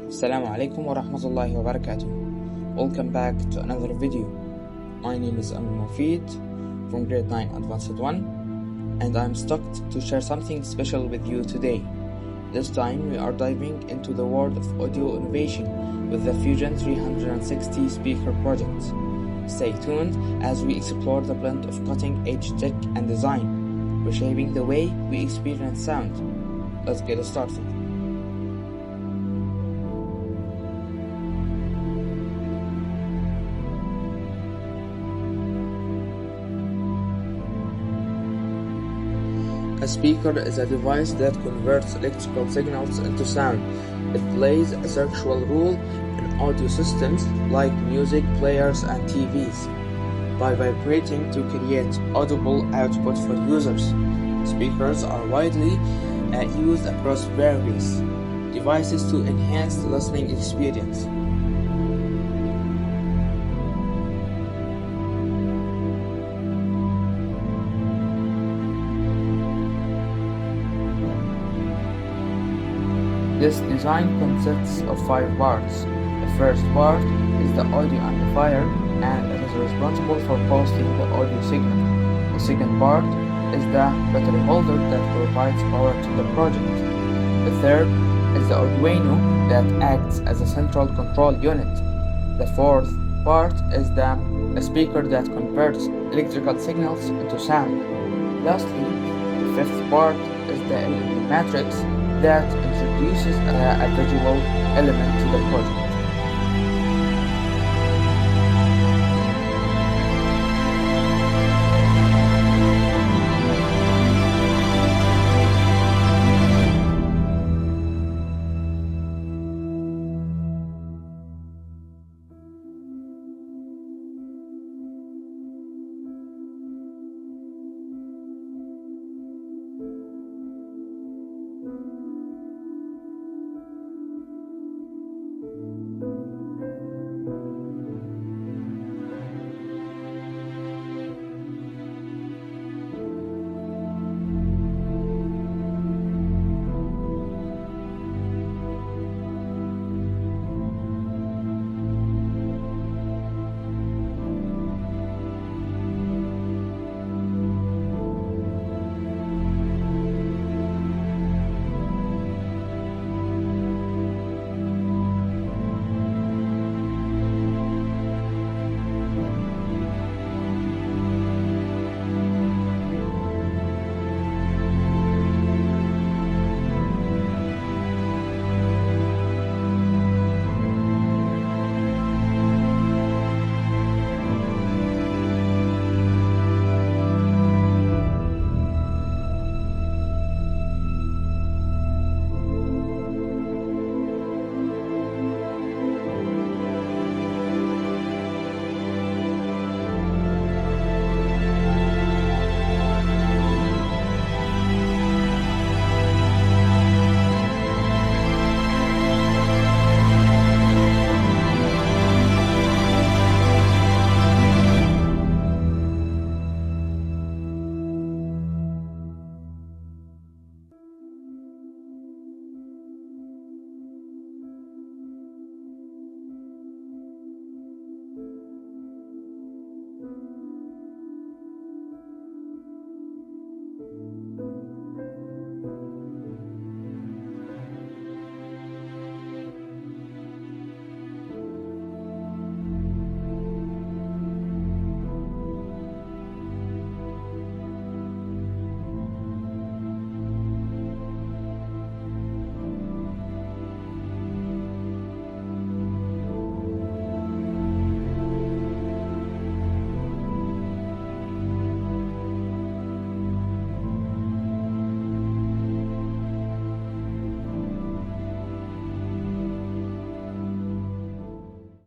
Assalamu alaikum wa rahmatullahi wa barakatuh. Welcome back to another video. My name is Mufid from grade 9 advanced 1 and I'm stoked to share something special with you today. This time we are diving into the world of audio innovation with the Fusion 360 speaker project. Stay tuned as we explore the blend of cutting-edge tech and design, reshaping the way we experience sound. Let's get started. A speaker is a device that converts electrical signals into sound. It plays a central role in audio systems like music players and TVs by vibrating to create audible output for users. Speakers are widely used across various devices to enhance the listening experience. This design consists of 5 parts. The first part is the audio amplifier and it is responsible for posting the audio signal. The second part is the battery holder that provides power to the project. The third is the Arduino that acts as a central control unit. The fourth part is the speaker that converts electrical signals into sound. Lastly, the fifth part is the LED matrix that introduces a visual element to the project.